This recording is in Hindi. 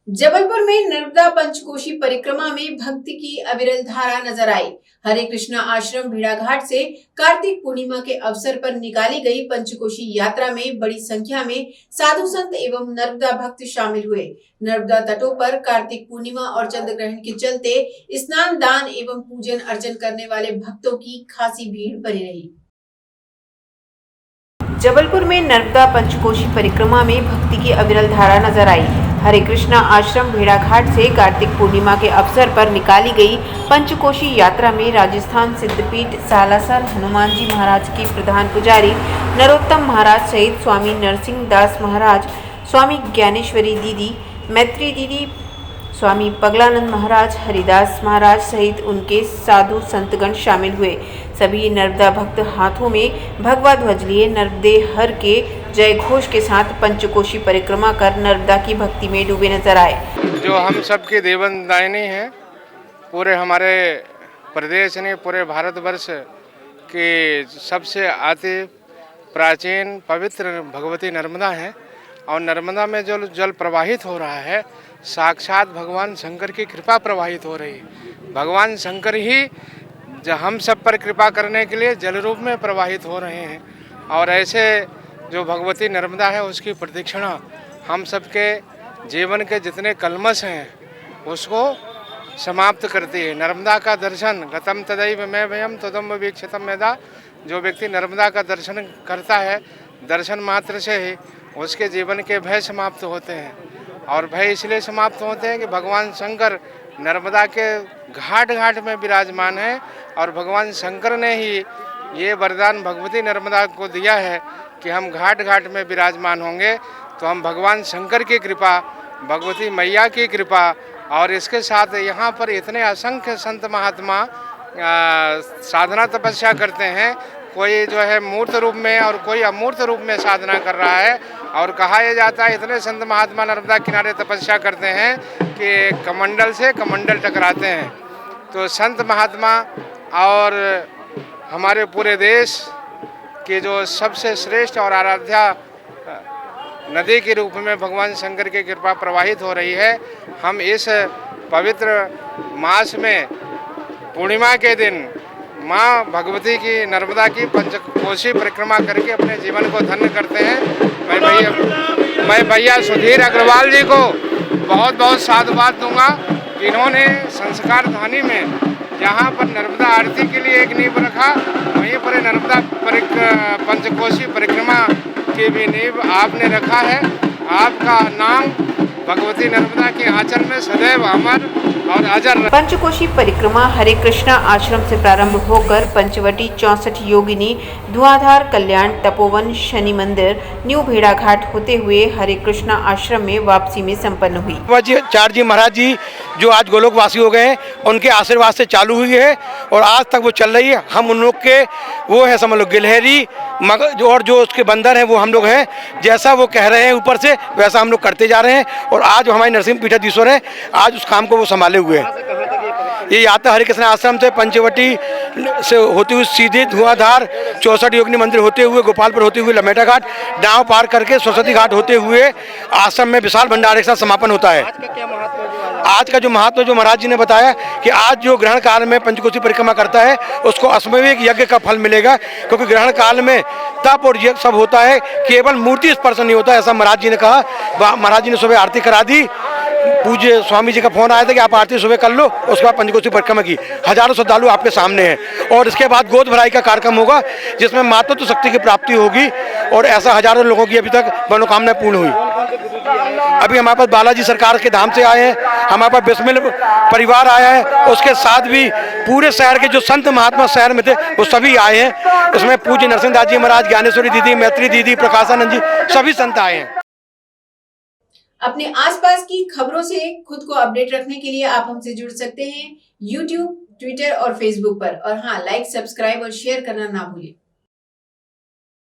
जबलपुर में नर्मदा पंचकोशी परिक्रमा में भक्ति की अविरल धारा नजर आई। हरे कृष्णा आश्रम भेड़ाघाट से कार्तिक पूर्णिमा के अवसर पर निकाली गई पंचकोशी यात्रा में बड़ी संख्या में साधु संत एवं नर्मदा भक्त शामिल हुए। नर्मदा तटों पर कार्तिक पूर्णिमा और चंद्र ग्रहण के चलते स्नान, दान एवं पूजन अर्चन करने वाले भक्तों की खासी भीड़ बनी रही। जबलपुर में नर्मदा पंचकोशी परिक्रमा में भक्ति की अविरल धारा नजर आई। हरे कृष्णा आश्रम भेड़ाघाट से कार्तिक पूर्णिमा के अवसर पर निकाली गई पंचकोशी यात्रा में राजस्थान सिद्धपीठ सालासर हनुमान जी महाराज के प्रधान पुजारी नरोत्तम महाराज सहित स्वामी नरसिंह दास महाराज, स्वामी ज्ञानेश्वरी दीदी, मैत्री दीदी, स्वामी पगलानंद महाराज, हरिदास महाराज सहित उनके साधु संतगण शामिल हुए। सभी नर्मदा भक्त हाथों में भगवा ध्वज लिए नर्मदे हर के जय घोष के साथ पंचकोशी परिक्रमा कर नर्मदा की भक्ति में डूबे नजर आए। जो हम सबके देवदायिनी हैं, पूरे हमारे प्रदेश ने, पूरे भारतवर्ष के सबसे अति प्राचीन पवित्र भगवती नर्मदा हैं और नर्मदा में जो जल प्रवाहित हो रहा है, साक्षात भगवान शंकर की कृपा प्रवाहित हो रही है। भगवान शंकर ही हम सब पर कृपा करने के लिए जल रूप में प्रवाहित हो रहे हैं और ऐसे जो भगवती नर्मदा है उसकी प्रदक्षिणा हम सबके जीवन के जितने कलमश हैं उसको समाप्त करती है। नर्मदा का दर्शन गतम तदैव मैं भयम तदम वीक्षितम मेधा। जो व्यक्ति नर्मदा का दर्शन करता है, दर्शन मात्र से ही उसके जीवन के भय समाप्त होते हैं। और भय इसलिए समाप्त होते हैं कि भगवान शंकर नर्मदा के घाट घाट में विराजमान है और भगवान शंकर ने ही ये वरदान भगवती नर्मदा को दिया है कि हम घाट घाट में विराजमान होंगे तो हम भगवान शंकर की कृपा, भगवती मैया की कृपा और इसके साथ यहाँ पर इतने असंख्य संत महात्मा साधना तपस्या करते हैं। कोई जो है मूर्त रूप में और कोई अमूर्त रूप में साधना कर रहा है और कहा यह जाता है इतने संत महात्मा नर्मदा किनारे तपस्या करते हैं कि कमंडल से कमंडल टकराते हैं। तो संत महात्मा और हमारे पूरे देश के जो सबसे श्रेष्ठ और आराध्या नदी के रूप में भगवान शंकर की कृपा प्रवाहित हो रही है। हम इस पवित्र मास में पूर्णिमा के दिन माँ भगवती की नर्मदा की पंचकोशी परिक्रमा करके अपने जीवन को धन्य करते हैं। मैं भैया सुधीर अग्रवाल जी को बहुत बहुत साधुवाद दूंगा कि इन्होंने संस्कार धानी में जहाँ पर नर्मदा आरती के लिए एक नींव रखा, वहीं पर नर्मदा पंचकोशी परिक्रमा की भी नींव आपने रखा है। आपका नाम भगवती नर्मदा के आंचल में सदैव अमर और अजर। पंचकोशी परिक्रमा हरे कृष्णा आश्रम से प्रारंभ होकर पंचवटी, 64 योगिनी, धुआंधार, कल्याण, तपोवन, शनि मंदिर, न्यू भेड़ाघाट होते हुए हरे कृष्णा आश्रम में वापसी में संपन्न हुई। चार जी महाराज जी जो आज गोलोकवासी हो गए हैं, उनके आशीर्वाद से चालू हुई है और आज तक वो चल रही है। हम उन लोग के वो है समझ लो गिलहरी मगर और जो उसके बंदर हैं वो हम लोग हैं। जैसा वो कह रहे हैं ऊपर से वैसा हम लोग करते जा रहे हैं और आज हमारे नरसिंह पीठाधीश्वर है, आज उस काम को वो संभाले हुए हैं। ये यात्रा हरे कृष्ण आश्रम से पंचवटी से होती हुई सीधे धुआंधार, 64 योगिनी मंदिर होते हुए गोपालपुर होते हुए लमेटा घाट, डांव पार करके सरस्वती घाट होते हुए आश्रम में विशाल भंडारे के साथ समापन होता है। आज का जो महत्व जो महाराज जी ने बताया कि आज जो ग्रहण काल में पंचकोशी परिक्रमा करता है उसको अश्वमेध यज्ञ का फल मिलेगा, क्योंकि ग्रहण काल में तप और यज्ञ सब होता है, केवल मूर्ति स्पर्श नहीं होता, ऐसा महाराज जी ने कहा। महाराज जी ने सुबह आरती करा दी। पूज्य स्वामी जी का फोन आया था कि आप आरती सुबह कर लो, उसके बाद पंचकोशी परिक्रमा की। हजारों श्रद्धालु आपके सामने हैं और इसके बाद गोद भराई का कार्यक्रम होगा जिसमें मातृत्व शक्ति की प्राप्ति होगी और ऐसा हजारों लोगों की अभी तक मनोकामना पूर्ण हुई। अभी हमारे पास बालाजी सरकार के धाम से आए हैं, हमारे पास बिस्मिल परिवार आया है, उसके साथ भी पूरे शहर के जो संत महात्मा शहर में थे वो सभी आए हैं। उसमें पूज्य नरसिंह दास जी महाराज, ज्ञानेश्वरी दीदी, मैत्री दीदी, प्रकाशानंद जी, सभी संत आए हैं। अपने आसपास की खबरों से खुद को अपडेट रखने के लिए आप हमसे जुड़ सकते हैं YouTube, Twitter और Facebook पर। और हाँ, लाइक, सब्सक्राइब और शेयर करना ना भूलें।